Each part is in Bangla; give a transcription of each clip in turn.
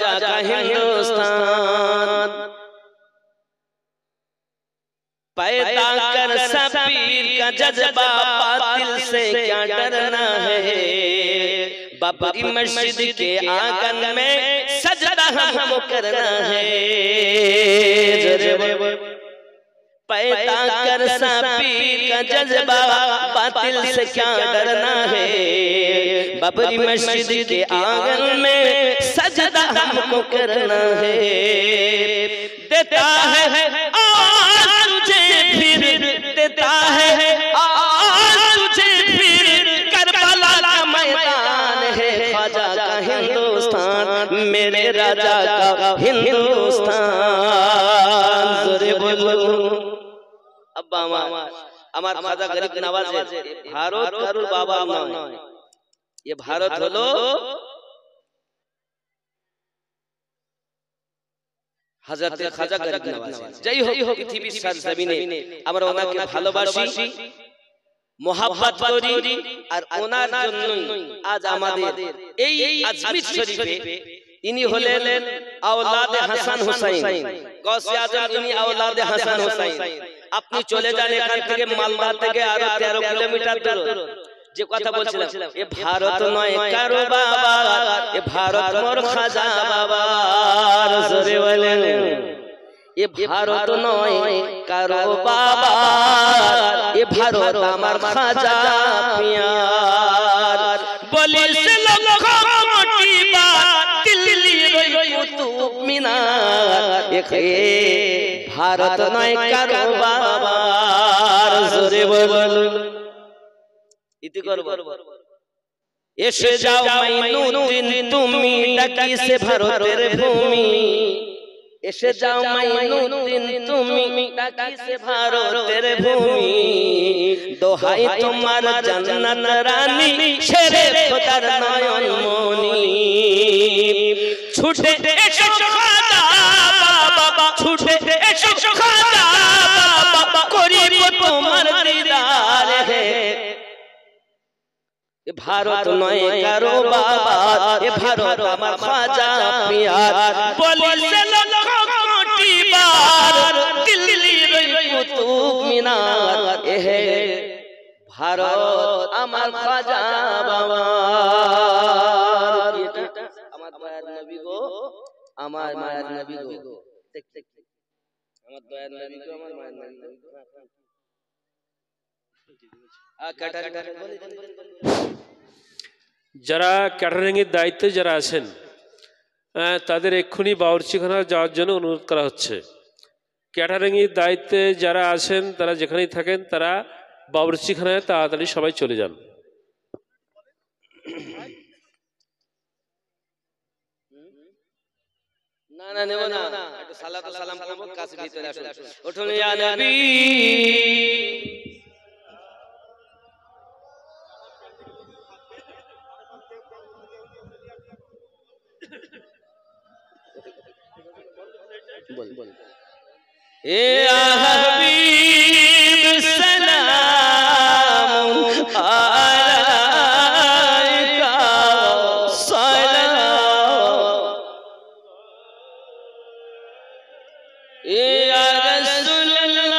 ख्वाजा का हिंदुस्तान, पैदा कर सबीर का जज्बा, बातिल से क्या डरना है। बाबरी मस्जिद के आंगन में सजदा हमको करना है। पैदा कर सबीर का जज्बा, बातिल से क्या डरना है। बाबरी मस्जिद के आंगन में सजदा हमको करना है। देता है आज तुझे फिर, देता है आज तुझे फिर, करबला का मैदान है। ख्वाजा का हिंदुस्तान, मेरे राजा का हिंदुस्तान। जोरे बोलो अब्बा আমার খাজা গরিব নওয়াজের ভারত কারুর বাবা নয়, ये ভারত হলো হযরত খাজা গরিব নওয়াজ। যাই হোক পৃথিবীর সরজমিনে আমরা ওনাকে ভালোবাসি, মোহাব্বত করি, আর ওনার জন্যই আজ আমাদের এই আজমির শরীফে ইনি হলেন আওলাদে হাসান হুসাইন, গৌসে আজম ইনি আওলাদে হাসান হুসাইন। আপনি চলে যান এখান থেকে, মালদা থেকে আরো 13 কিলোমিটার দূর। যে কথা বলছিলাম, এ ভারত নয় কারো বাবা, এ ভারত মোর খাজা বাবার। জোরে বলেন এ ভারত নয় কারো বাবা, এ ভারত আমার খাজা পিয়ার। বলিস লক্ষ কোটি বার দিল্লির কুতুব মিনার, এ ভারত নয় কারো বাবার। জোরে বলুন ইতি করব। এসে যাও মাইনুদ্দিন তুমি ডাকি সে ভারতের ভূমি, এসে যাও মাইনুদ্দিন তুমি ডাকি সে ভারতের ভূমি। দোহাই তোমার জান্নাত রানী, শেরে খোদার নয়ন মনি। ছুটে এসো খাজা বাবা, ছুটে এসো খাজা বাবা, করিব তোমার দিদার হে। এ ভারত নয় কারো বাবা, এ ভারত আমার খাজা পিয়ার। বলিস লক্ষ কোটি বার দিল্লির কুতুব মিনার, এ ভারত আমার খাজা বাবার। আমার দয়ার নবী গো, আমার মায়ের নবী গো, আমার দয়ার নবী গো, আমার মায়ের নবী গো। যারা ক্যাটারিং এর দায়িত্বে যারা আছেন তাদের এক্ষুনি বাবুর্চিখানা যাওয়ার জন্য অনুরোধ করা হচ্ছে। ক্যাটারিং এর দায়িত্বে যারা আছেন তারা যেখানেই থাকেন তারা বাবুর্চিখানায় তাড়াতাড়ি সবাই চলে যান। না না নেব না, একটু সালাত ও সালাম করব, কাছে ভিতরে আসুন। উঠুন ইয়া নবী। এ হাবিব সালাম আলাইকা সালাম, এ রাসূলুল্লাহ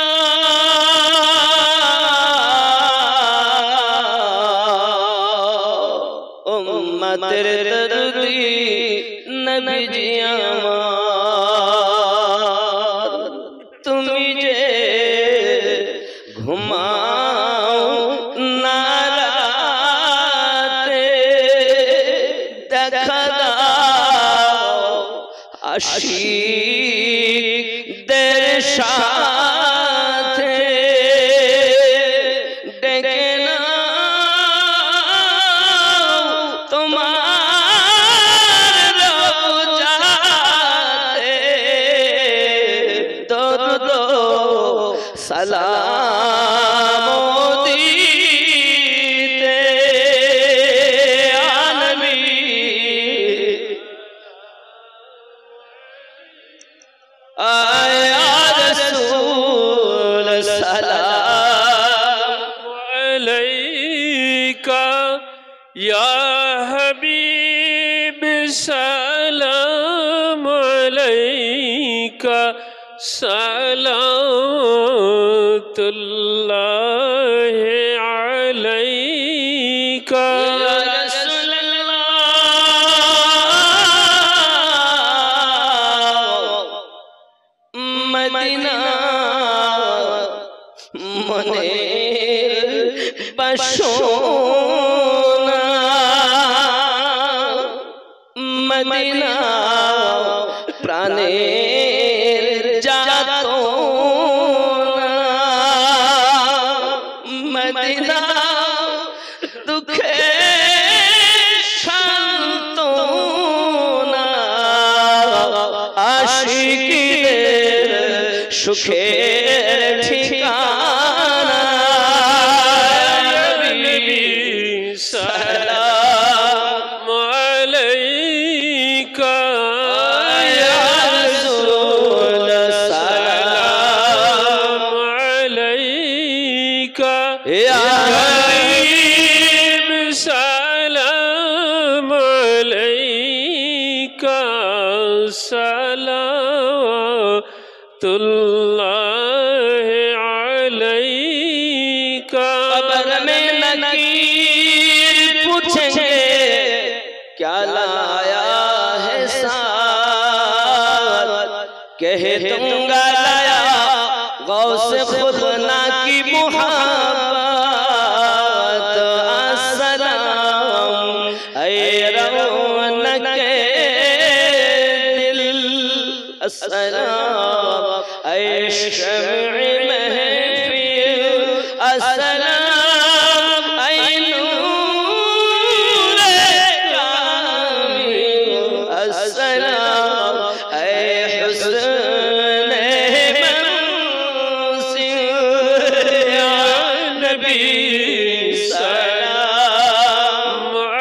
উম্মতের দরদি নবীজি আমার। তুমি যে ঘুমাও না রাতে, দেখা দাও আশিকদের সাথে, ডেকে নাও তোমার রওজাতে, দরুদ সালাম দিতে আনবী। আয়া রাসূল সালাম আলাইকা ইয়া হাবিব সালাম সালাতুল্লাহি আলাইকা ইয়া রাসূলুল্লাহ মদিনা মনের বাসনা মদিনা প্রাণের যাতনা মদিনা দুঃখে সান্তনা আশিকদের সুখের ঠিকানা নবী সালাম আলাইকা ইয়া রাসূল সালাম আলাইকা ইয়া হাবিব সালাম আলাইকা সালাতুল্লাহি আলাইকা कब्र में नकीर पूछेंगे क्या लाया है साथ कह दूंगा लाया गौस खुदा की मुहब्बत अस्सलाम ऐ रौनक दिल अस्सलाम ऐ शम्अ महफिल अस्सलाम ऐ नूर कामिल अस्सलाम ऐ हुस्न मंसिल या नबी सलाम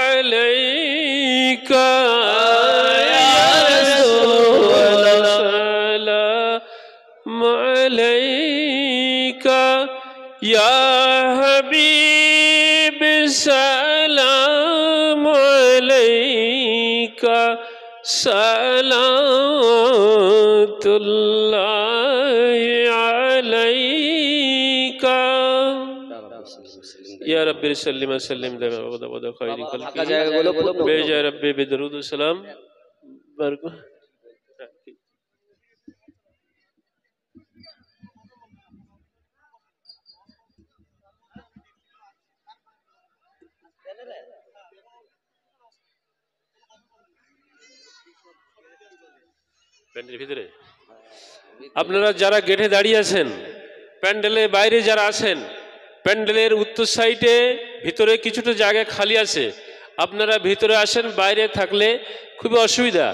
আলাইকা या रसूल সালাম আলাইকা ইয়া হাবিব সালাম আলাইকা সালাতুল্লাহি আলাইকা ইয়া রাব্বি সাল্লিম ওয়া সাল্লিম দাইমা আবাদা খায়রি ফাঁকা খালকি জায়গাগুলো পুরো বেজা রাব্বি বিদরুদ সালাম বারকু প্যান্ডেলের ভিতরে আপনারা যারা গেটে দাঁড়িয়ে আছেন, প্যান্ডেলের বাইরে যারা আছেন, প্যান্ডেলের উত্তর সাইডে ভিতরে কিছুটা জায়গা খালি আছে, আপনারা ভিতরে আসেন। বাইরে থাকলে খুবই অসুবিধা,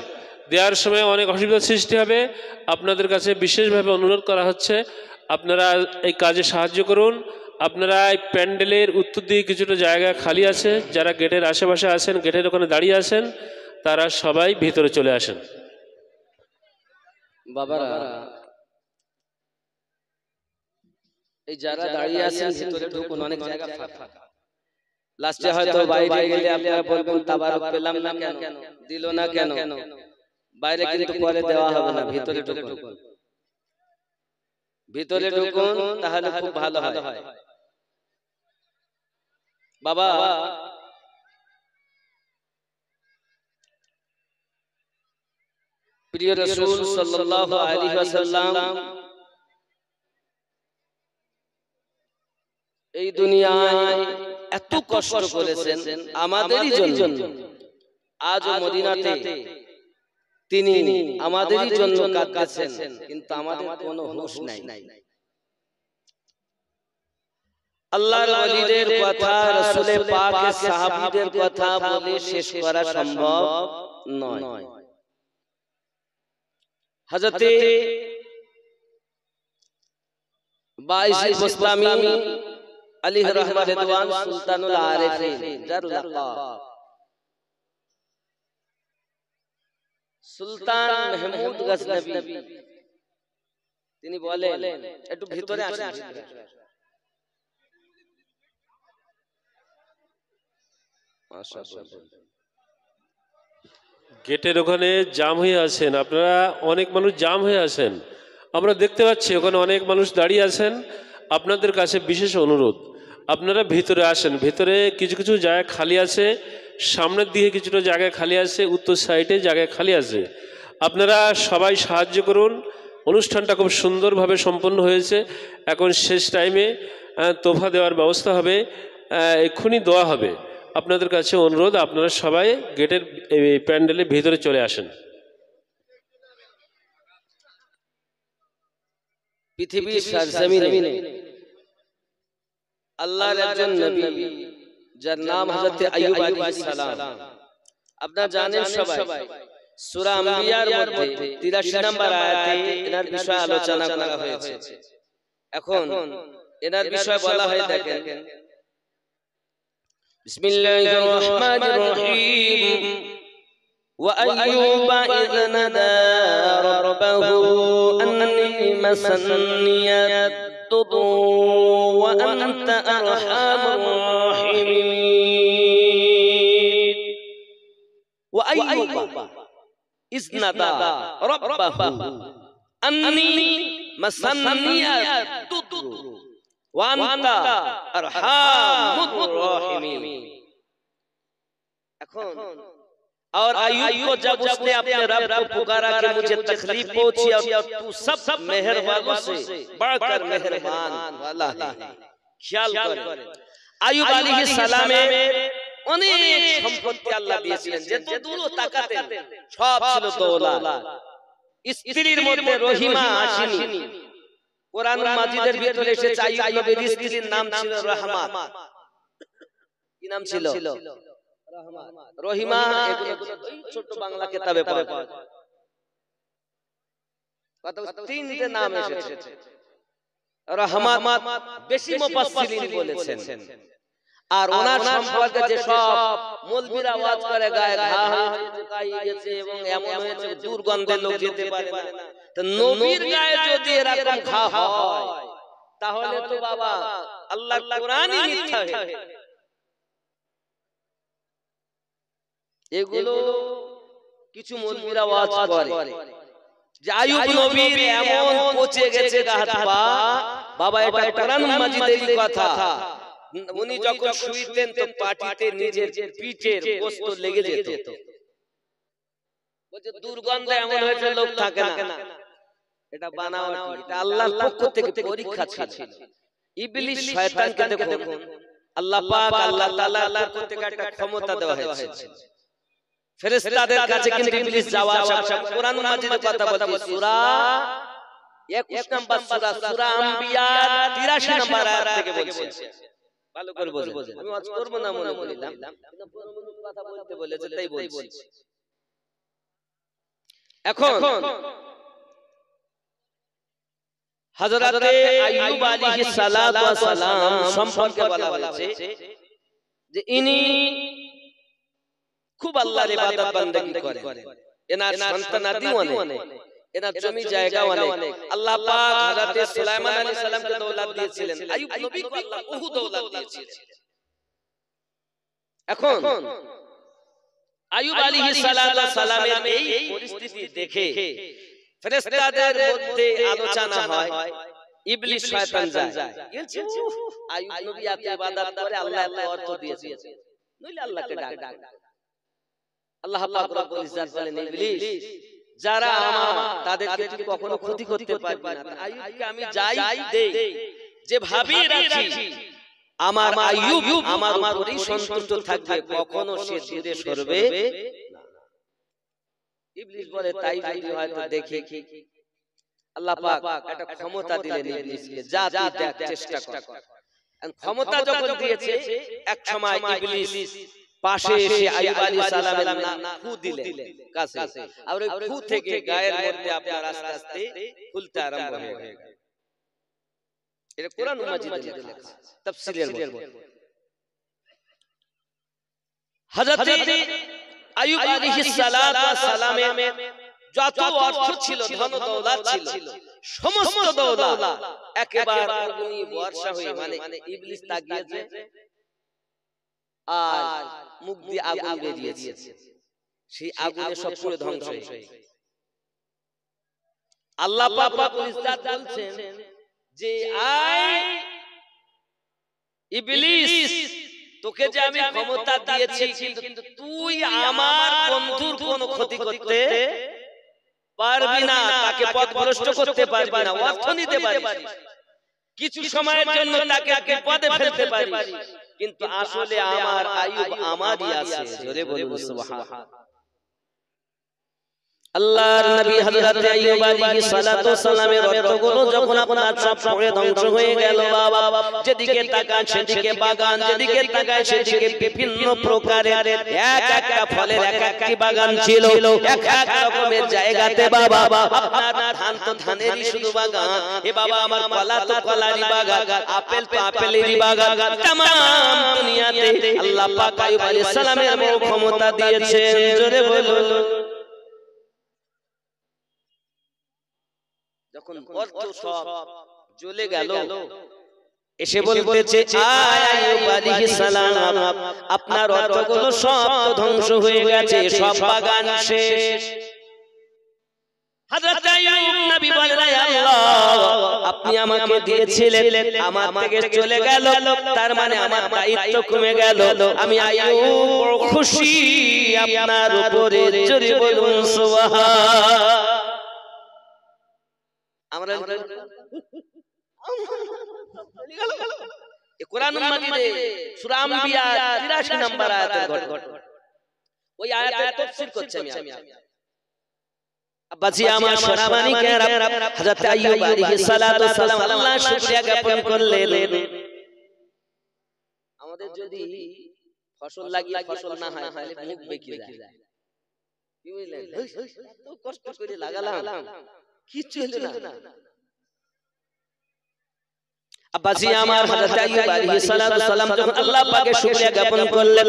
দেওয়ার সময় অনেক অসুবিধার সৃষ্টি হবে। আপনাদের কাছে বিশেষভাবে অনুরোধ করা হচ্ছে আপনারা এই কাজে সাহায্য করুন। আপনারা এই প্যান্ডেলের উত্তর দিকে কিছুটা জায়গা খালি আছে, যারা গেটের আশেপাশে আছেন, গেটের ওখানে দাঁড়িয়ে আছেন, তারা সবাই ভিতরে চলে আসেন। বাবারা এই যারা দাঁড়িয়ে আছেন ভিতরে ঢুকুন, অনেক জায়গা ফাঁকা। লাস্টে হয়তো বাইরে গেলে আপনারা বলবেন তাবারক পেলাম না কেন, দিল না কেন। বাইরে কিন্তু পরে দেওয়া হবে না, ভিতরে ঢুকুন, ভিতরে ঢুকুন, তাহলে খুব ভালো হয়। বাবা প্রিয় রাসূল সাল্লাল্লাহু আলাইহি ওয়াসাল্লাম এই দুনিয়ায় এত কষ্ট করেছেন আমাদেরই জন্য। আজও মদিনাতে তিনি আমাদেরই জন্য কাঁদতেছেন, কিন্তু আমাদের কোনো হুঁশ নাই। আল্লাহর ওলিদের কথা, রাসূলে পাকের সাহাবীদের কথা বলে শেষ করা সম্ভব নয়। হযরতে বাইজিদ বুস্তামি আলাইহি রাহমাতুল্লাহ রিদওয়ান সুলতানুল আরিফিন যার লাকাব সুলতান মাহমুদ গজনবী, তিনি বলেন, একটু ভিতরে আসেন। মাশাআল্লাহ। গেটের ওখানে জাম হয়ে আছেন, আপনারা অনেক মানুষ জাম হয়ে আছেন, আমরা দেখতে পাচ্ছি ওখানে অনেক মানুষ দাঁড়িয়ে আছেন। আপনাদের কাছে বিশেষ অনুরোধ, আপনারা ভিতরে আসেন। ভিতরে কিছু কিছু জায়গা খালি আছে, সামনের দিকে কিছুটা জায়গা খালি আছে, উত্তর সাইডে জায়গায় খালি আছে। আপনারা সবাই সাহায্য করুন। অনুষ্ঠানটা খুব সুন্দরভাবে সম্পন্ন হয়েছে। এখন শেষ টাইমে তোফা দেওয়ার ব্যবস্থা হবে, এক্ষুনি দেওয়া হবে। আপনাদের কাছে অনুরোধ, আপনারা সবাই গেটের প্যান্ডেলের ভিতরে চলে আসেন। পৃথিবীর সরজমিনে আল্লাহর একজন নবী যার নাম হযরত আইয়ুব আলাইহিস সালাম, আপনারা জানেন সবাই সূরা আম্বিয়ার মধ্যে 83 নম্বর আয়াতে এনার বিষয়ে আলোচনা করা হয়েছে। এখন এনার বিষয় বলা হয়, দেখেন বিসমিল্লাহির রহমানির রহিম ওয়া আইয়ুবা ইয নাদা রাব্বাহু আন্নী মাসান্নিয়াদ দুরু ওয়া আনতা আরহামুর রাহিমিন। ওয়া আইয়ুবা ইয নাদা রাব্বাহু আন্নী মাসান্নিয়াদ দুরু ওয়া আনতা আরহামুর রাহিমিন। এখন और अय्यूब को जब उसने अपने रब को पुकारा कि मुझे तकलीफ पहुंची और तू सब मेहरबानों से बढ़कर मेहरबान वाला है, ख्याल कर। अय्यूब আলাইহিস সালামের অনেক সম্পত্তি আল্লাহ দিয়েছিলেন, যে দূর তাকাতেন সব ছিল দৌলত। স্ত্রীর মধ্যে রহিমা আসেনি। কোরআন মাজিদের ভিতরে এসেছে আইয়ুব নবীর স্ত্রীর নাম ছিল রহমা। কি নাম ছিল? রহিমা। এগুলো ছোট বাংলা কিতাবে পাওয়া যায়। কত তিনটে নাম এসেছে। রহমাত বেশি মুফাসসিরিন বলেছেন। আর ওনার সম্পর্কে যে সব মৌলবীরা আওয়াজ করে গায়ে ঘা হয়ে গেছে এবং এমন হয়েছে দুর্গন্ধে লোক যেতে পারে না, তো নবীর গায়ে যদি এরকম ঘা হয় তাহলে তো বাবা আল্লাহর কোরআনই মিথ্যা হয়ে। এগুলো কিছু মৌলবীরা আওয়াজ করে যে আইয়ুব নবীর এমন পচে গেছে হাত পা। বাবা এটা কোরআন মাজিদের কথা। উনি যখন শুইতেন তো পাটিতে নিজের পিঠের গোশত লেগে যেত। বলছে দুর্গন্ধ এমন হয়েছে লোক থাকে না। এটা বানাওয়াটি, এটা আল্লাহর পক্ষ থেকে পরীক্ষা ছিল। ইবলিস শয়তানকে দেখুন আল্লাহ পাক আল্লাহ তাআলার পক্ষ থেকে একটা ক্ষমতা দেওয়া হয়েছে। ফেরেশতাদের কাছে কিন্তু ইবলিস যাওয়া আসা। কোরআন মাজিদের কথা বলছি, সূরা 21 নম্বর সূরা, সূরা আম্বিয়া 83 নম্বর আয়াত থেকে বলছে। ভালো করে বুঝুন, আমি আজ করব না মনে করিলাম, কথা বলতে বলেছে তাই বলছি। এখন হযরত আইয়ুব আলাইহিস সালাতু ওয়াস সালাম সম্পর্কে বলা হয়েছে যে ইনি খুব আল্লাহর ইবাদত বান্দাগি করেন। এনার সন্তানাদি অনেক, এনার জমি জায়গা অনেক। আল্লাহ পাক হযরত সুলাইমান আলাইহিস সালামকে দৌলত দিয়েছিলেন, আইয়ুব নবীকে আল্লাহ বহু দৌলত দিয়েছিলেন। এখন আইয়ুব আলাইহিস সালাতু ওয়াস সালামের এই পরিস্থিতি দেখে ফেরেশতাদের মধ্যে আলোচনা হয়, ইবলিস শয়তান যায় আইয়ুব নবী এত ইবাদত করে আল্লাহ এত অর্থ দিয়েছে, নইলে আল্লাহকে ডাক। আল্লাহ পাক রব্বুল ইজ্জত বলেন, ইবলিস যারা আমার তাদেরকে তুই কখনো ক্ষতি করতে পারবি না। আইয়ুবকে আমি যাই দেই, যে ভাবি রাখি আমার আইয়ুব আমার উপরেই সন্তুষ্ট থাকবে, কখনো সে দূরে সরবে না। ইবলিস বলে তাই যদি হয় তো দেখি। আল্লাহ পাক একটা ক্ষমতা দিলেন ইবলিসকে, যা তুই দেখ চেষ্টা কর। ক্ষমতা যখন দিয়েছে এক সময় ইবলিস পাশে এসে আইয়ুব আলাইহিস সালামের ফু দিলেন কাছে, আর ওই ফু থেকে গায়ের মধ্যে আপনার আস্তে আস্তে ফুলতে আরম্ভ হয়ে গেল। এটা কোরআন মাজিদে লেখা তাফসীরের মধ্যে। হযরত আইয়ুব আলাইহিস সালাতু ওয়াস সালামের যত অর্থ ছিল, ধন দৌলত ছিল, সমস্ত দৌলত একেবারে অগ্নি বর্ষা হয়ে, মানে ইবলিস তাকিয়েছে আর মুখ দিয়ে আগুন বেরিয়েছে। সেই আগুনে সব পুরো ধ্বংস হয়ে গেছে। আল্লাহ পাক রব্বুল ইজ্জত বলছেন যে আয় ইবলিস, তোকে যে আমি ক্ষমতা দিয়েছি কিন্তু তুই আমার বন্ধুর কোনো ক্ষতি করতে পারবি না, তাকে পথভ্রষ্ট করতে পারবি না, অর্থ নিতে পারিস, কিছু সময়ের জন্য তাকে বিপদে ফেলতে পারিস, কিন্তু আসলে আমার আয়ুব আমারই আছে। জোরে বলুন সুবহানাল্লাহ। আল্লাহর নবী হযরত আইয়ুব আলাইহিস সালাতু সালামের অর্থগুলো যখন আপনার সব পড়ে ধ্বংস হয়ে গেল বাবা, যেদিকে তাকান সেদিকে বাগান, যেদিকে তাকায় সেদিকে বিভিন্ন প্রকারের এক একটা ফলের এক একটি বাগান ছিল, এক এক রকমের জায়গাতে বাবা। আপনার ধান তো ধানেরই শুধু বাগান, এ বাবা আমার কলা তো কলারই বাগান, আপেল তো আপেলেরই বাগান। तमाम দুনিয়াতে আল্লাহ পাক আইয়ুব আলাইহিস সালামের বড় ক্ষমতা দিয়েছেন। জোরে বলুন। যখন অর্থ সব জ্বলে গেল, এসে বলতেছে আয় আইয়ুব আলাইহিস সালাম, আপনার অর্থগুলো সব ধ্বংস হয়ে গেছে, সব বাগান শেষ। হযরত আইয়ুব নবী বলেন আল্লাহ, আপনি আমাকে দিয়েছিলেন, আমার থেকে চলে গেল, তার মানে আমার দায়িত্ব কমে গেল। আমি আইয়ুব বড় খুশি আপনার উপরে। জোরে বলুন সুবহান। আমরা কোরআন মাজিদে সূরা আম্বিয়া 83 নম্বর আয়াতের ঘটনা, ওই আয়াতের তাফসীর করছি আমি। আব্বাজি আমার সোনামানি কেরাম, হযরত আইয়ুব আলাইহিস সালাতু সালাম আল্লাহর শুকরিয়া জ্ঞাপন করলেন। আমাদের যদি ফসল লাগিয়ে ফসল না হয় তাহলে মুখ বেঁকে যায়, কি বুঝলেন? তো কষ্ট করে লাগালাম, কিছু হলো না। আব্বাজি আমার হযরত আইয়ুব আলাইহিস সালাতু সালাম যখন আল্লাহ পাকের শুকরিয়া জ্ঞাপন করলেন,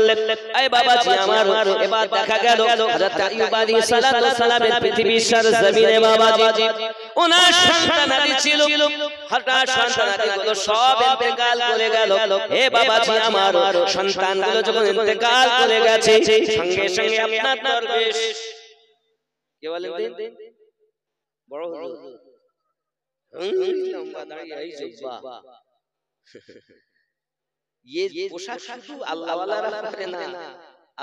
এই বাবাজি আমার এবার দেখা গেল হযরত আইয়ুব আলাইহিস সালাতু সালামের পৃথিবীর জমিনে বাবাজি ওনার সন্তানাদি ছিল, হঠাৎ সন্তানাদিগুলো সব ইন্তেকাল করে গেল। হে বাবাজি আমার সন্তানগুলো যখন ইন্তেকাল করে গেছে, সঙ্গে সঙ্গে আপনার দরবেশ কে বলেন দিন বড় হুজুর লম্বা দাড়ি এই জুব্বা, ये পোশাক শুধু আল্লাহ ওয়ালারা পরে না,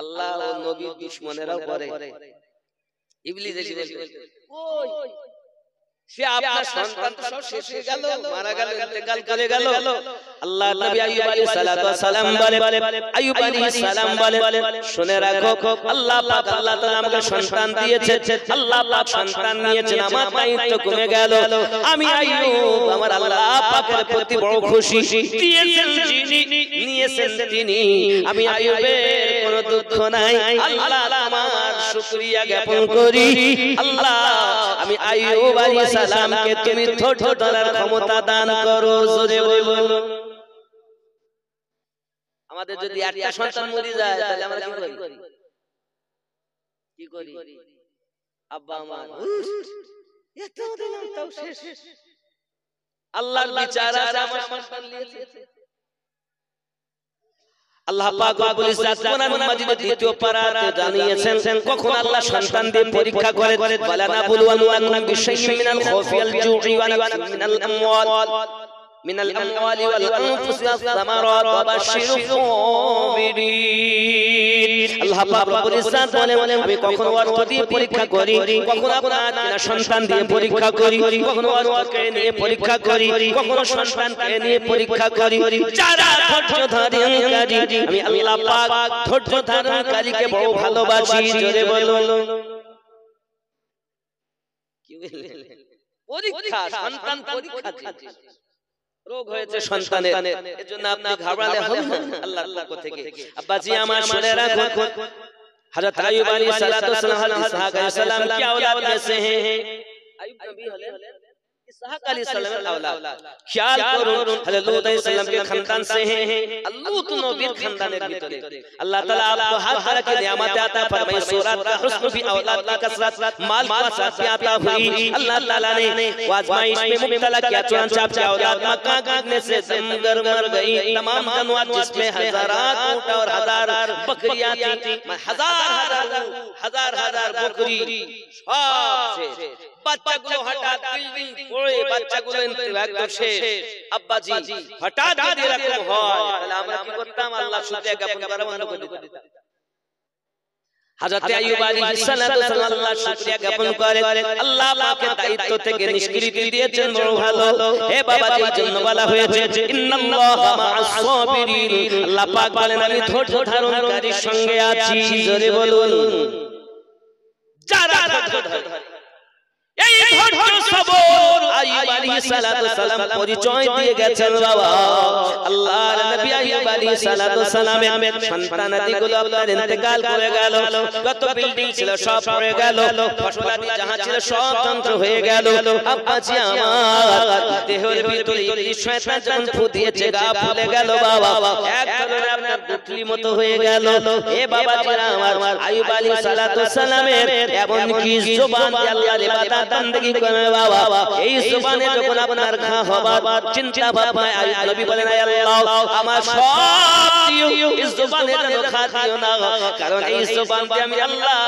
আল্লাহ ও নবীর দুশমনেরাও পরে। ইবলিস এসে বলতে ওই সে আপনার সন্তান তো সব শেষ হয়ে গেল, মারা গেল, ইন্তেকাল করে গেল। আল্লাহ নবী আইয়ুব আলাইহিস সালাতু সালাম বলে, আইয়ুব আলাইহিস সালাম বলে শুনে রাখো, আল্লাহ পাক আল্লাহ তাআলা আমাকে সন্তান দিয়েছেন, আল্লাহ পাক সন্তান নিয়েছেন, আমার দায়িত্ব কমে গেল। আমি আইয়ুব আমার আল্লাহ পাকের প্রতি বড় খুশি, দিয়েছেন যিনি নিয়েছেন তিনি, আমি আইয়ুবের কোনো দুঃখ নাই। আল্লাহ তোমার শুকরিয়া জ্ঞাপন করি। আল্লাহ আমি আইয়ুব আলাইহিস সালামকে তুমি ধৈর্য ধরার ক্ষমতা দান করো। জোরে বলুন। আমাদের যদি একটা সন্তান মরে যায় তাহলে আমরা কি করি? আব্বা আমার এত দিলাম তাও শেষ, আল্লাহর বিচার আছে, আমার সন্তান নিয়েছে। আল্লাহ পাক রব্বুল ইজ্জত কোরআন মাজিদের দ্বিতীয় পারাতে জানিয়েছেন কখন আল্লাহ সন্তান দিয়ে পরীক্ষা করে, ওয়ালানা বুলওয়ান্নাকুম বিশাইইন মিনাল খাউফি ওয়াল জু'i ওয়া মিনাল আমওয়ালি ওয়াল আনফুসি ওয়াস সামারাত ওয়া বাশশিরিস সাবিরিন। আল্লাহ পাক রব্বুল ইজ্জত বলেন আমি কখনো অর্থ দিয়ে পরীক্ষা করি, কখনো আপনার কিনা সন্তান দিয়ে পরীক্ষা করি, কখনো অর্থকে নিয়ে পরীক্ষা করি, কখনো সন্তানকে নিয়ে পরীক্ষা করি। যারা ধৈর্য ধারণকারী, আমি আল্লাহ পাক ধৈর্য ধারণকারীকে বড় ভালোবাসি। জোরে বলুন। কি বললেন? পরীক্ষা, সন্তান পরীক্ষা দিচ্ছে, রোগ হয়েছে সন্তানের, এজন্য আপনি ঘাবড়ালে হবে না আল্লাহর পক্ষ থেকে। আব্বাজি আমার শুনে রাখুন, হযরত আইয়ুব আলাইহিস সালাতু ওয়াস সালাম ইসহাক আলাইহিস সালাম কি औलाद में से हैं? আইয়ুব নবী হলেন इसहाक अलैहिस्सलाम के औलाद ख्याल করুন হযরত লূত अलैहिस्सलाम के खानदान से हैं लूत नबीर खानदाনের ভিতরে अल्लाह ताला आपको हर तरह की नेमत अता फरमाई सूरत का हुस्न भी औलाद की कसरत माल का साथ अता हुई अल्लाह ताला ने आजमाइश में मुब्तला किया चुनांचे आपकी औलाद मक्का काटने से दमगर मर गई तमाम जानवर जिसमें हजारात ऊंट और हजार बकरियां थी हजार बकरी से বাচ্চাগুলো হঠাৎ বিল্ডিং পড়ে বাচ্চাগুলো একদম শেষ আব্বাজি হঠাৎ যদি এরকম হয় তাহলে আমরা কি করতাম আল্লাহ শুকরিয়া জ্ঞাপন করা বন্ধ করে দিতাম হযরত আইয়ুব আলাইহিস সালাতু ওয়াস আল্লাহ শুকরিয়া জ্ঞাপন করে আল্লাহ পাকের দায়িত্ব থেকে নিষ্কৃতি দিয়েছেন বড় ভালো হে বাবাজির জন্য বলা হয়েছে ইন্নাল্লাহা মা'আস সাবিরিন আল্লাহ পাক বলেন আমি ধৈর্য ধারণকারীর সঙ্গে আছি জোরে বলুন যারা ধৈর্য ধরে এই ধৈর্য সবর আইয়ুব আলাইহিস সালাতু সালাম পরিচয় দিয়ে গেছেন বাবা আল্লাহর নবী আইয়ুব আলাইহিস সালাতু সালামের সন্তানাদিগুলো আপনার ইন্তেকাল করে গেল কত বিল্ডিং ছিল সব পড়ে গেল ফসলাদি যাহা ছিল সব ধ্বংস হয়ে গেল আব্বাজি আমার দেহের ভিতরে ইবলিস শয়তান যখন ফু দিয়েছে গা ফুলে গেল বাবা এক ধরনের আপনার গুটলি মতো হয়ে গেল এ বাবাজিরা আমার আইয়ুব আলাইহিস সালাতু সালামের এমন কি জবান দিয়ে আল্লাহর ইবাদত বندگی করে বাবা এই জবানে যখন আপনার ঘা হবার চিন্তা ভাবনা আইয়ুব নবী বলেন আয় আল্লাহ আমার সব দিও এই জবানে যেন খা দিও না কারণ এই জবান দিয়ে আমি আল্লাহ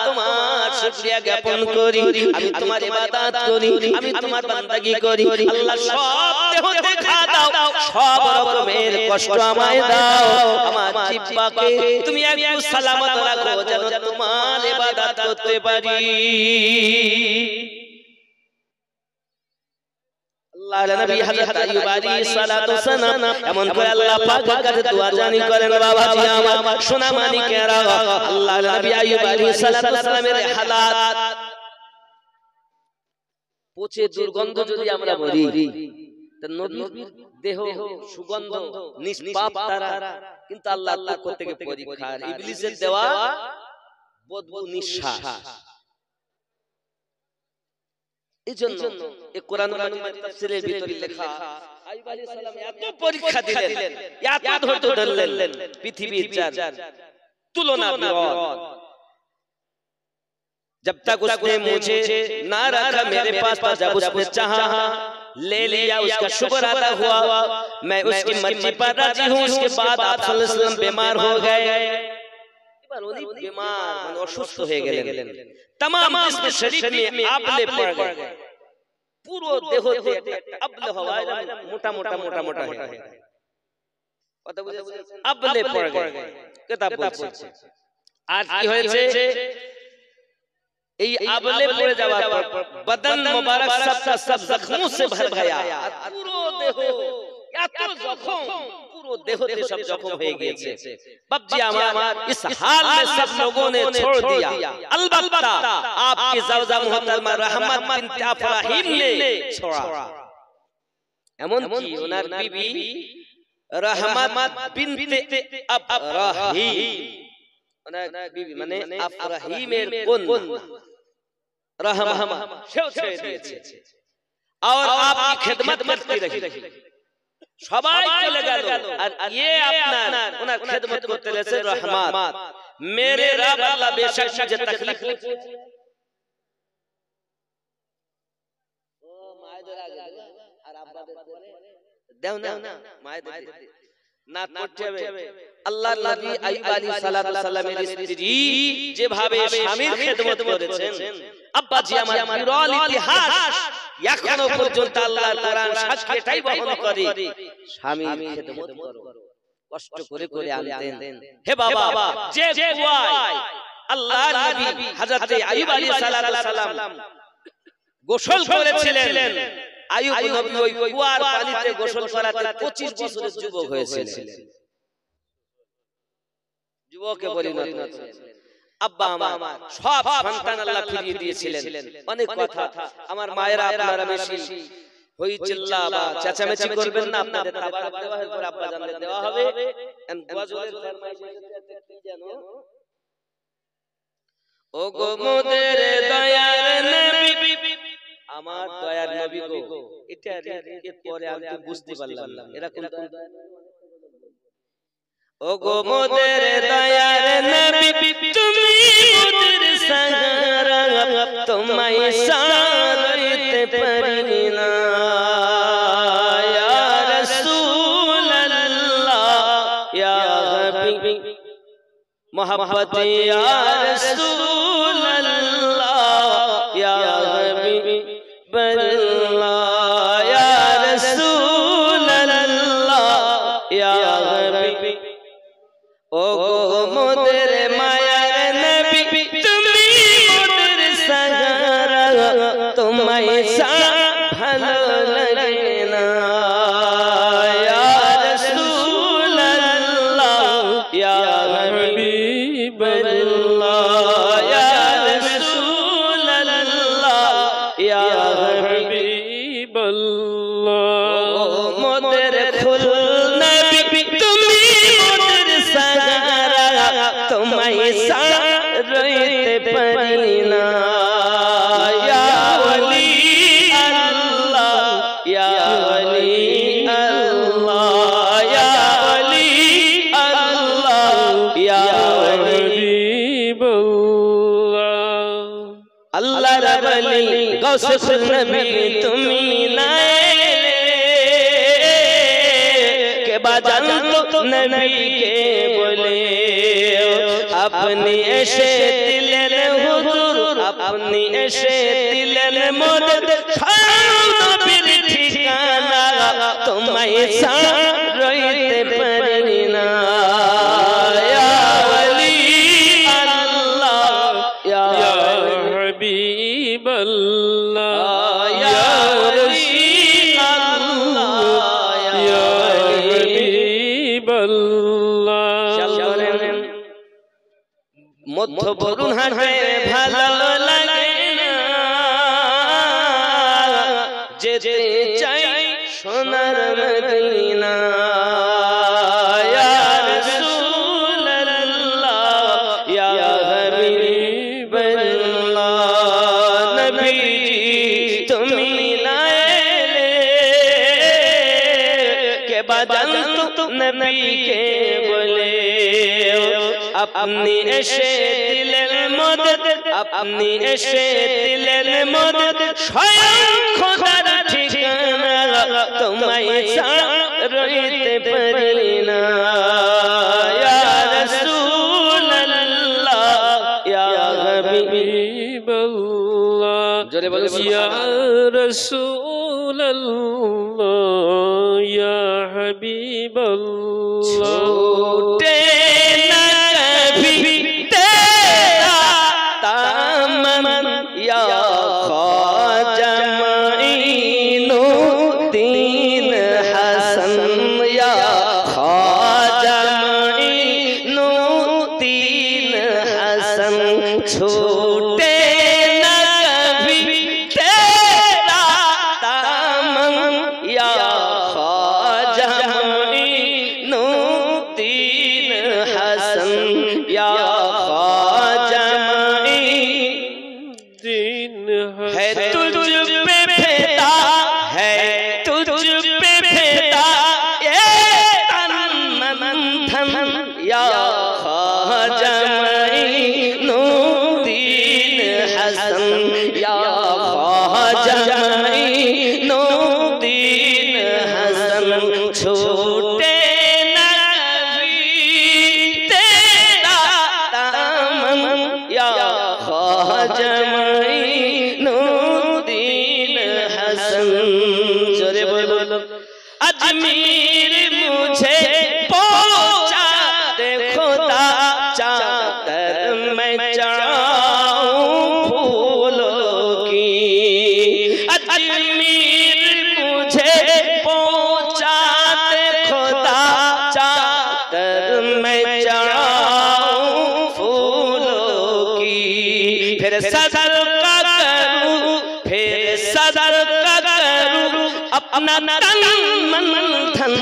তোমার শুকরিয়া জ্ঞাপন করি আমি তোমার ইবাদত করি আমি তোমার বندگی করি আল্লাহ সব দেহ দেখা দাও সব রকমের কষ্ট আমায় দাও আমার জিহ্বাকে তুমি একটু সালামত রাখো যেন তোমার ইবাদত করতে পারি আল্লাহর নবী হযরত আইয়ুব আলাইহিস সালাতু সালাম এমন করে আল্লাহ পাকের কাছে দোয়া জানি করেন বাবাজি আমার সোনা মানিকেরা আল্লাহর নবী আইয়ুব আলাইহিস সালাতু সালামের হালাত পচে দুর্গন্ধ যদি আমরা বলি তো নবীর দেহ সুগন্ধ নিষ্পাপ তারা কিন্তু আল্লাহর পক্ষ থেকে পরীক্ষা ইবলিসের দেওয়া বদবু নিঃশ্বাস এজন্য এই কোরআন কারীমের তাফসীরের ভিতরে লেখা আইয়ুব আলাইহিস সালাম এত পরীক্ষা দিলেন এত ধৈর্য ধরলেন পৃথিবীর যার তুলনা বিরল जब तक उसने मुझे ना रखा मेरे पास जब उसने चाहा ले लिया उसका शुक्र अदा हुआ मैं उसकी मर्जी पर राजी हूं उसके बाद आप सल्लल्लाहु अलैहि वसल्लम बीमार हो गए এবার উনি बीमार মানে অসুস্থ হয়ে গেলেন तमाम जिस्म शरीफ में आबले पड़ गए পুরো দেহতে একটা আবলে হওয়া মোটা হয়ে কথা বুঝেছেন আবলে পড় গए কিতাব বলছে আজ কি হয়েছে এই আবলে পড়ে যাওয়ার পর বদন মুবারক সব জখমों से भर गया পুরো দেহ এত জখম পুরো দেহতে সব জখম হয়ে গিয়েছে বাপজি আমার इस हाल में सब लोगों ने छोड़ दिया अलबत्ता आपकी ज़ौजा मुहतरमा रहमत बिनत अफराहीम ने छोड़ा এমন কি ওনার বিবি रहमत बिनत अफराहीम ওনার বিবি মানে আফরাহিমের কন্যা रहमा সেও ছেড়ে দিয়েছে और आपकी खिदमत करती रही সবাই চলে গেল আর ये আপনার ওনার খিদমত করতে লেছে रहमत मेरे रब अल्लाह बेशक मुझे तकलीफ ও মায়েদের আগে আর আব্বাদের পরে দাও না মায়েদের না করতে হবে আল্লাহর নবী আইয়ুব আলাইহিস সালামের স্ত্রী যেভাবে স্বামীর খিদমত করেছেন আব্বাজি আমার বিরল ইতিহাস এখনো পর্যন্ত আল্লাহর কোরআন সাক্ষ্য এটাই বহন করে স্বামীর খিদমত করো কষ্ট করে করে আনতেন হে বাবা যে কুয়ায় আল্লাহর নবী হযরত আইয়ুব আলাইহিস সালাম গোসল করেছিলেন আইয়ুব নবী ওই কুয়ার পানিতে গোসল করাতে 25 বছরের যুবক হয়েছিলেন যুবকে পরিণত হয়েছিলেন আব্বা আমার সব সন্তান আল্লাহ ফিরিয়ে দিয়েছিলেন অনেক কথা আমার মায়েরা আপনারা বেশি হই চিল্লা বা চেঁচামেচি করবেন না আপনাদের তাবারক দেওয়া হয় পরে আব্বা জানলে দেওয়া হবে এন্ড গজলের ফরমাইশ কি জানো ও গো মোদের দয়ার নবী আমার দয়ার নবী গো, এটা এর পরে আমি তো বুঝতে পারলাম না এরকম ও গো মোদের দয়ার নবী তুমি মোদের সাহারা তোমায় সারাইতে পারি না ইয়া রাসূলুল্লাহ ইয়া হাবিবি মোহাম্মদ ইয়া রাসূলুল্লাহ ইয়া হাবিবি বল্লাহ ইয়া রাসূলুল্লাহ ইয়া হাবিবি ও গো মোদের মায়ার নবী তুমি মোদের সাহারা তোমায় ভালো লাগে না ইয়া রাসূলুল্লাহ ইয়া হাবিবাল্লাহ ইয়া রাসূলুল্লাহ ইয়া হাবিবাল্লাহ ও মোদের ফুল নবী তুমি মোদের সাহারা তোমায় সারাইতে পারি না ইয়া ওলি আল্লাহ ইয়া ওলি আল্লাহ ইয়া ওলি আল্লাহ ইয়া ওলি হাবিবাল্লাহ আল্লাহ রাব্বুল গৌসুল নবী তুমি নাইলে কে বাজান তো নবী কে বলে আপনি এসে দিলেন হুজুর আপনি এসে দিলেন মদদ নবীর ঠিকানা তোমায় সারাইতে পারি না ইয়া ওলি আল্লাহ ইয়া হাবিবাল্লাহ ইয়া ওলি আল্লাহ ইয়া হাবিবাল্লাহ মধ্য বরুণ হাটে ভালো লাগে না যেতে চাই সোনার মদিনা ইয়া রাসূলুল্লাহ ইয়া হাবিবাল্লাহ নবীজি তুমি না এলে কে বাজান তো নবীকে বলে আপনি এসে দিলেন মদদ আপনি এসে দিলেন মদদ স্বয়ং খোদার ঠিকানা তোমায় সারাইতে পারি না ইয়া রাসূলুল্লাহ ইয়া হাবিবাল্লাহ জোরে বলো ইয়া রাসূলুল্লাহ ইয়া হাবিবাল্লাহ छोटे न कभी तेरा दामन या ख्वाजा माइनुद्दीन हसन या ख्वाजा माइनुद्दीन हसन छोटे न कभी तेरा दामन या ख्वाजा माइनुद्दीन हसन या ख्वाजा दिन है तुझ पे फिदा है तुझ पे फिदा ये तन मन धन या ख्वाजा माइनुद्दीन हसन या ख्वाजा माइनुद्दीन हसन छोटे न कभी तेरा दामन या ख्वाजा माइनुद्दीन हसन जोरे बोलो अजमीर मुझे पहुंचा दे खुदा चादर मैं चढ़ाऊं फूलों की अजमीर मुझे पहुंचा दे खुदा चादर मैं चढ़ाऊं फूलों की फिर सदर का करूं फिर सदर का करूं अपना तन मन धन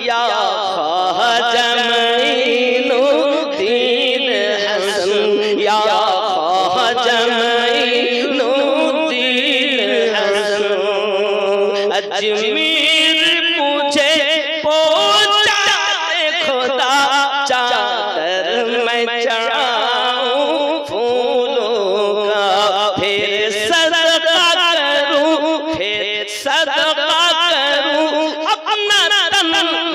या ख्वाजा माइनुद्दीन हसन या ख्वाजा माइनुद्दीन हसन अजमीर मुझे पहुंचा दे खुदा चादर मैं चढ़ाऊं फूलों का फिर सदका करूं अपना तन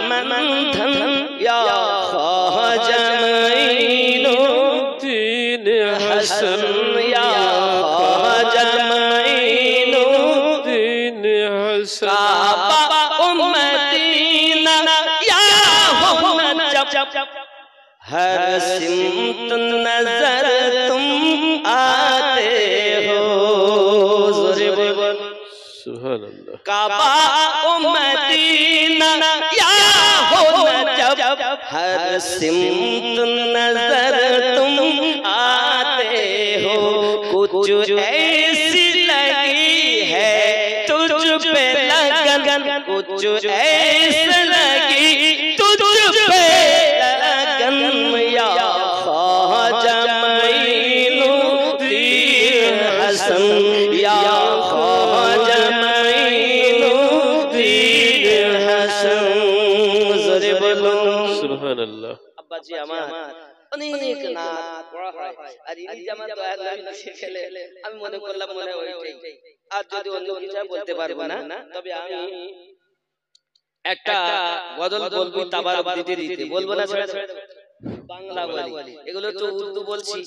मन धन या ख्वाजा मोइनुद्दीन हसन या ख्वाजा मोइनुद्दीन हसन काबा मदीना या हो नजब हर सिमत नजर तुम आते हो ज़ोरे बोल सुभान अल्लाह काबा मदीना या हो नजब हर सिमत नजर तुम आते हो कुछ ऐसी लगी है तुझ पे लगन कुछ ऐसी लगी तुझ पे लगन या ख्वाजा मोइनुद्दीन हसन या ख्वाजा मोइनुद्दीन हसन ज़ोरे बोलो सुभान अल्लाह আব্বা জি আমার অনেক নাত পড়া হয় আর ইনি জামাত দয়াল নবী লিখে গেলে আমি মনে করলাম মনে হয় ওইটাই আর যদি অন্য কিছু বলতে পারবো না তবে আমি একটা গজল বলবো তাবারক দিতে দিতে বলবো না ছেড়ে বাংলা বলি এগুলো তো উর্দু বলছি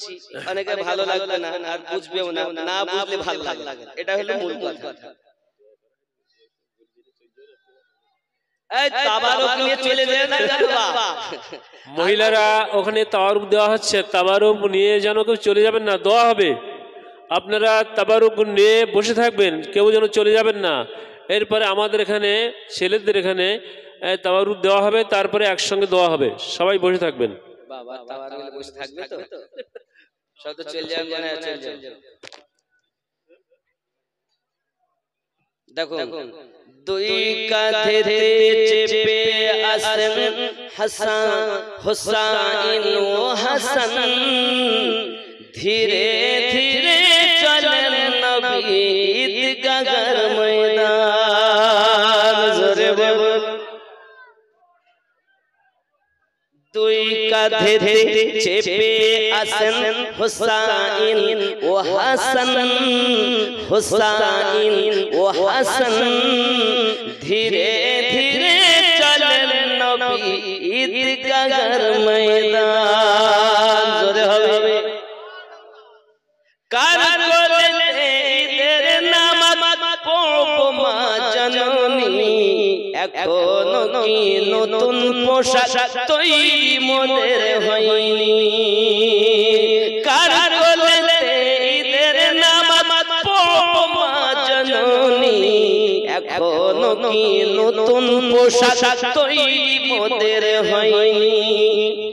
অনেকে ভালো লাগবে না আর বুঝবেও না না বুঝলে ভালো লাগে এটা হলো মূল কথা এই তাবারক নিয়ে চলে যায় না বাবা মহিলারা ওখানে তাবারুক দেওয়া হচ্ছে তাবারুক নিয়ে যেন কেউ চলে যাবেন না দোয়া হবে আপনারা তাবারুক নিয়ে বসে থাকবেন কেউ যেন চলে যাবেন না এরপরে আমাদের এখানে ছেলেদের এখানে তাবারুক দেওয়া হবে তারপরে একসঙ্গে দেওয়া হবে সবাই বসে থাকবেন বাবা তাবারুক বসে থাকবে তো সব তো চলে যাবে না চলে যাবে দেখো দুই কাঁধেতে চেপে আসেন হাসান হুসাইন ও হাসান ধীরে ধীরে চলেন নবী ঈদগাহর ময়দান জোরে বল দুই কাঁধেতে চেপে আসেন হুসাইন ও হাসান হুসাইন ও হাসান ধীরে ধীরে চলেন নবী ঈদগাহর ময়দান জোরে হবে কার কোলে ঈদের নামাজ পড়বো মা জননী এখনো কি নতুন পোশাক তৈরি মোদের হয়নি কার কোলে ঈদের নামাজ পড়বো মা জননী এখনো কি নতুন পোশাক তৈরি মোদের হয়নি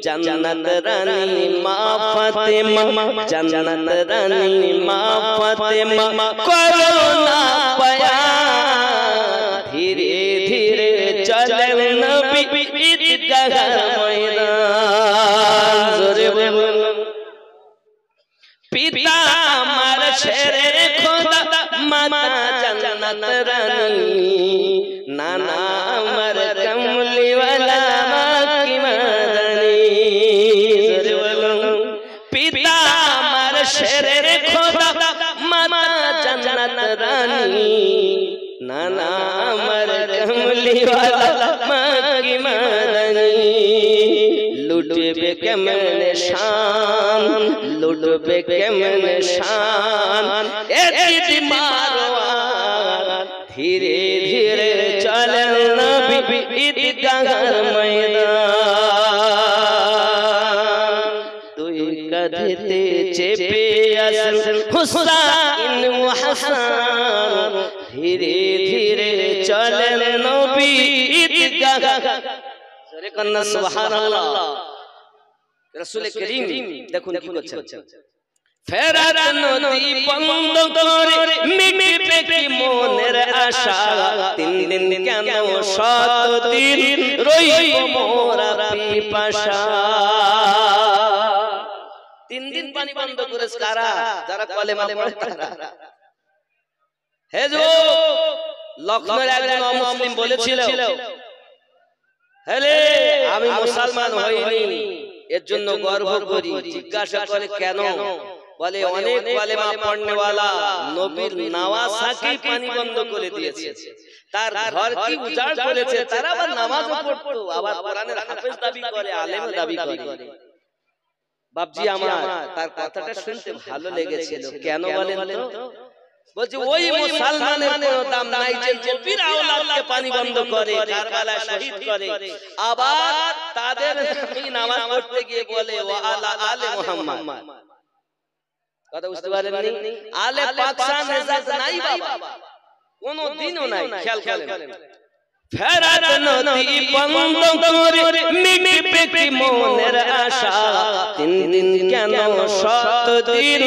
জান্নাত রানী মা ফাতেমা জান্নাত রানী মা ফাতেমা করোনা পায়া ধীরে ধীরে চলেন নবী ঈদগাহর ময়দান জোরে বলুন পিতা আমার শেরে খোদা মাতা জান্নাত রানী নানা আমার কমলিওয়ালা মাকি মাদানী জোরে বলুন পিতা আমার শেরে খোদা মাতা জান্নাত রানী নানা আমার কমলিওয়ালা মাকি মাদানী লুটবে কেমনে শান লুটবে কেমনে শান ঈদ মারওয়ান ধীরে ধীরে চলেন নবী ঈদগাহর ময়দান দুই কাঁধেতে চেপে আসেন হুসাইন ও হাসান ধীরে ধীরে চলেন নবী ঈদগাহ জোরে কন্না সুবহানাল্লাহ রাসূল করিম দেখুন কি করছেন ফেরাত নদী বন্ধ করে মিটবে কি মনের আশা তিন দিন কেন শত দিন রইব মোরা পিপাসা তিন দিন পানি বন্ধ করেছে কারা যারা কলেমা পড়ে তারা হে যুবক লক্ষ্ণৌর একজন অমুসলিম বলেছিল, হেলে আমি মুসলমান হইনি, এর জন্য গর্ব করি। জিজ্ঞাসা করে কেন? বলে অনেক কালেমা পড়নেওয়ালা নবীর নওয়াসাকে পানি বন্ধ করে দিয়েছে, তার ঘর কি উজাড় করেছে, তারা আবার নামাজও পড়তো, আবার কোরআনের হাফেজ দাবি করে, আলেম দাবি করে। বাপজি আমার তার কথাটা শুনতে ভালো লেগেছিল। কেন বলেন তো? বলছে ওই মুসলমানের কোনো দাম নাই যে নবীর আওলাদকে পানি বন্ধ করে, কারবালায় শহীদ করে, আবার তাদের নামাজ পড়তে গিয়ে বলে ওয়া আলা আলে মুহাম্মদ। কথা বুঝতে পারেননি? আলে পাকসান নেজাত নাই বাবা, কোনো দিনও নাই। খেয়াল করেন, ফেরাত নদী বন্ধ করে মিটবে কি মনের আশা, তিন দিন কেন শত দিন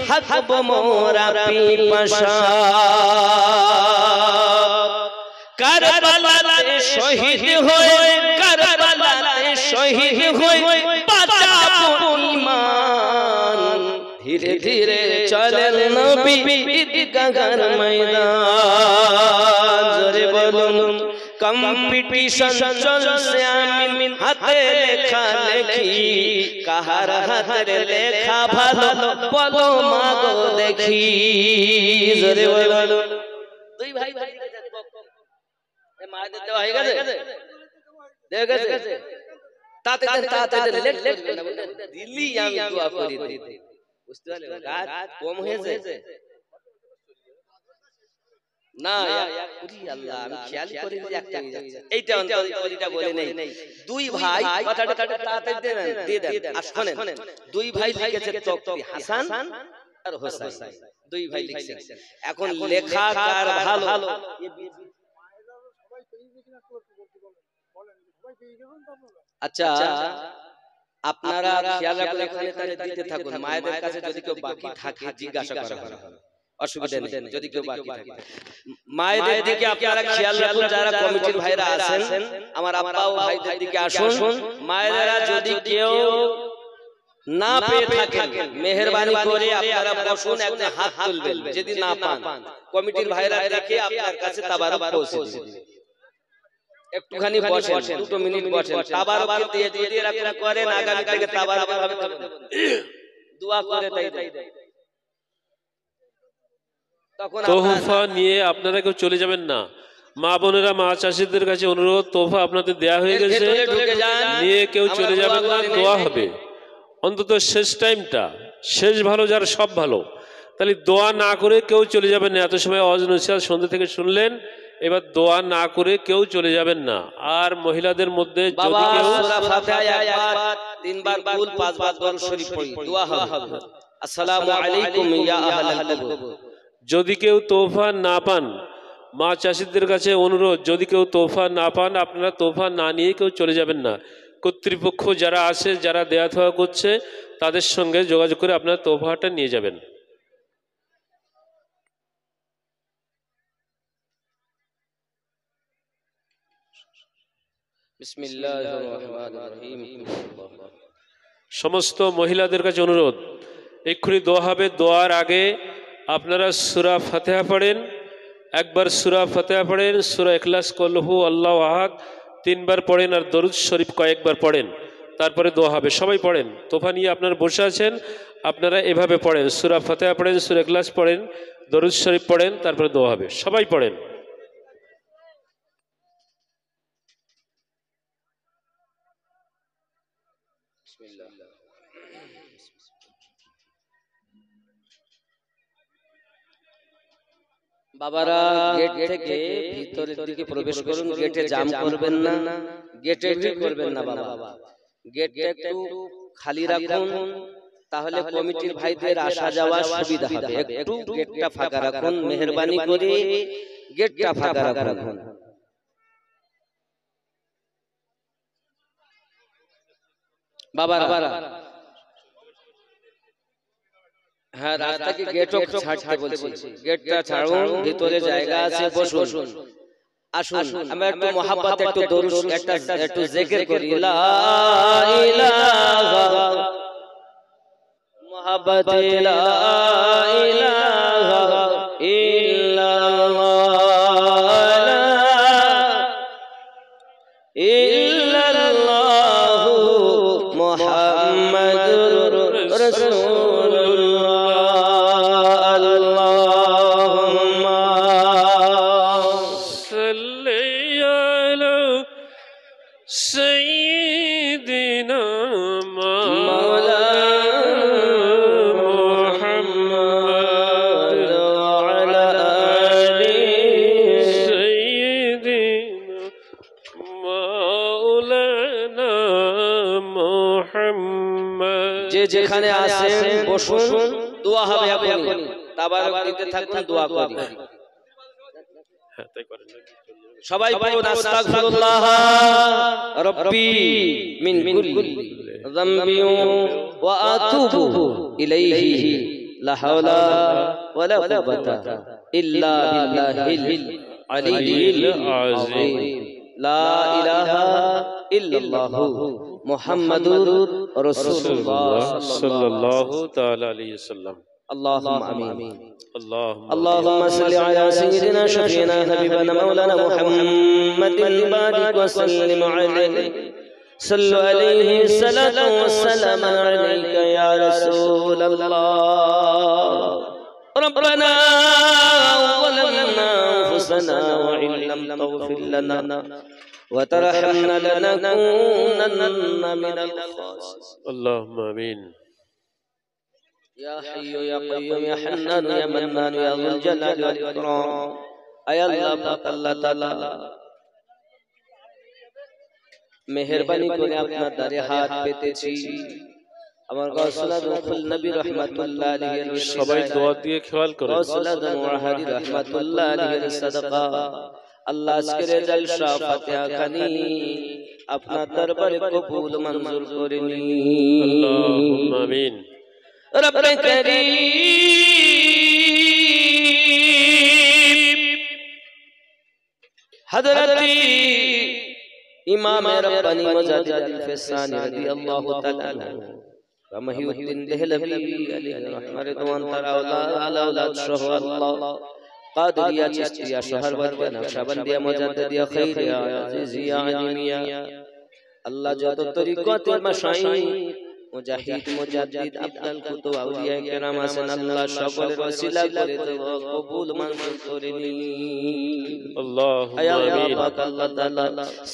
থাকব মোরা পিপাসা। কারবালাতে শহীদ হয়ে, কারবালাতে শহীদ হয়ে বাঁচাবো ঈমান, ধীরে ধীরে চলেন নবী ঈদগাহর ময়দান। জোরে বলুন কম্পিটিশন চলছে আমিন, হাতে লেখা লেখি, কাহার হাতে লেখা ভালো বলো মাগো দেখি। জোরে বলুন। দুই ভাই ভাই মায়ের দেওয়া হয়ে গেছে, দেখেছে তাতে দিল্লি আমি দোয়া করি, বুঝতে পারলে রাত কম হয়েছে না? আল্লাহ আমি খেয়াল করি যে একটা এইটা অন্তরিটা বলে নেই। দুই ভাই কথাটা তাড়াতাড়ি দিয়ে দেন। আর শুনেন, দুই ভাই লিখেছে তকবি, হাসান আর হোসেন, দুই ভাই লিখেছেন। এখন লেখা কার ভালো? আচ্ছা আপনারা খেয়াল রাখুন, এখানে তাহলে দিতে থাকুন। মায়েদের কাছে যদি কেউ বাকি থাকে জিজ্ঞাসা করা হবে, অসুবিধা নেই। যদি কেউ বাকি থাকে মায়েদের দিকে আপনারা খেয়াল রাখুন। যারা কমিটির ভাইরা আছেন, আমার আব্বা ও ভাইদের দিকে আসুন। মায়েরা যদি কেউ না পেয়ে থাকেন মেহেরবানি করে আপনারা বসুন, একটা হাত তুলবেন। যদি না পান কমিটির ভাইরা দেখে আপনার কাছে তাবারক পৌঁছে দিবে। একটুখানি বসেন, 2 মিনিট বসেন। তাবারক দিয়ে যদি আপনারা করেন, আগামী থেকে তাবারক ভাবে দোয়া করে তাই তোহফা নিয়ে আপনারা কেউ চলে যাবেন না। মা বোনেরা, মা চাষিদের কাছে অনুরোধ, তোহফা আপনাদের দেয়া হয়ে গেছে, নিয়ে কেউ চলে যাবেন না। দোয়া হবে অন্তত শেষ টাইমটা, শেষ ভালো যার সব ভালো। তাহলে দোয়া না করে কেউ চলে যাবেন না। এত সময় ওয়াজ নসিহত সন্ধ্যা থেকে শুনলেন, এবার দোয়া না করে কেউ চলে যাবেন না। আর মহিলাদের মধ্যে যদি কেউ সূরা ফাতিহা একবার, 3 বার কুল, 5 বার দরুদ শরীফ পড়ি, দোয়া হবে। আসসালামু আলাইকুম ইয়া আহলাল কুবুর। যদি কেউ তোহফা না পান, মা চাষিদের কাছে অনুরোধ, যদি কেউ তোহফা না পান, আপনারা তোহফা না নিয়ে কেউ চলে যাবেন না। কর্তৃপক্ষ যারা আছে, যারা দেয়া থোয়া করছে, তাদের সঙ্গে যোগাযোগ করে আপনারা তোহফাটা নিয়ে যাবেন। বিসমিল্লাহির রহমানির রহিম। সমস্ত মহিলাদের কাছে অনুরোধ, এক্ষুনি দোয়া হবে। দোয়ার আগে আপনারা সূরা ফাতিহা পড়েন, একবার সূরা ফাতিহা পড়েন, সূরা ইখলাস, কুল হু আল্লাহু আহাদ 3 বার পড়েন, আর দরুদ শরীফ কয়েকবার পড়েন, তারপরে দোয়া হবে। সবাই পড়েন। তোফা নিয়ে আপনারা বসে আছেন, আপনারা এভাবে পড়েন, সূরা ফাতিহা পড়েন, সূরা ইখলাস পড়েন, দরুদ শরীফ পড়েন, তারপরে দোয়া হবে। সবাই পড়েন। বাবারা গেট থেকে ভিতরের দিকে প্রবেশ করুন, গেটে জাম করবেন না, গেটে ভিড় করবেন না বাবা। গেটটা একটু খালি রাখুন, তাহলে কমিটির ভাইদের আসা যাওয়া সুবিধা হবে। একটু গেটটা ফাঁকা রাখুন, মেহেরবানি করে গেটটা ফাঁকা রাখুন। বাবারা হ্যাঁ, রাস্তাকে গেটও ছাড়তে বলছি, গেটটা ছাড়ুন, ভিতরে জায়গা আছে, বসুন। আসুন আমরা একটু মহব্বত, একটু দরুদ, একটু জিকির করি। লা ইলাহা মহব্বত, লা ইলাহা ইল্লাল্লাহ, যে যেখানে আছেন বসুন, দোয়া হবে এখন। তাবারক দিতে থাকুন, দোয়া করি। হ্যাঁ, তাই করেন। সবাই পড়ুন আস্তাগফিরুল্লাহ রাব্বি মিন কুল্লি যামবি ওয়া আতুবু ইলাইহি লা হাওলা ওয়ালা কুওয়াতা ইল্লা বিল্লাহিল আলিয়্যিল আযীম লা ইলাহা ইল্লাল্লাহু মুহাম্মাদুর রাসূলুল্লাহ সাল্লাল্লাহু তাআলা আলাইহি ওয়াসাল্লাম। اللهم آمين. اللهم صل على سيدنا شفيعنا حبيبنا مولانا محمد بارك وسلم عليه. صلوا عليه الصلاة والسلام عليك يا رسول الله. ربنا ظلمنا أنفسنا وإن لم تغفر لنا وترحمنا لنكونن من الخاسرين. اللهم آمين. يا حي يا قيوم يا حنان يا منان يا ذو الجلال والإكرام. أي الله পাক আল্লাহ তাআলা মেহেরবানি করে আপনার দ্বারে হাত পেতেছি। আমার গাউসুল আজম নবী রাহমাতুল্লাহ আলাইহি সবাই দোয়া দিয়ে খেয়াল করেন। গাউসুল আজম ওয়াহাদি রাহমাতুল্লাহ আলাইহি সাদাকা আল্লাহ আজকের জলসা ফাতিহা খানি আপনার দরবারে কবুল মঞ্জুর করে নিন। আল্লাহুম্মা আমিন। رب كريم حضرتي امام ربانی مجدد الفسانی رضی اللہ تعالی عنہ محی الدین دہلوی علیہ رحمہ رضوان تعالی اولاد شہ اللہ قادریہ چشتیہ شہروردیہ نقشبندیہ مجددیہ خیریہ عزیزیہ علیمیہ اللہ যত তরিকত মাশাইখ মুজাহিদ মুজাদ্দিদ আফদাল কুতুব আউলিয়া কেরাম আছেন, আল্লাহ সকলের ওসিলা করে দোয়া কবুল মঞ্জুর করে নিন। আল্লাহুম্মা আমিন। আল্লাহ তাআলা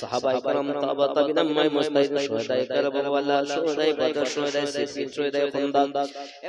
সাহাবায়ে کرام তাবা তাবিঈন মুস্তাহিদ শুহাদায়ে কারবালা শুহাদায়ে বদর শুহাদায়ে সিদ্দিক শুহাদায়ে খুন্দaq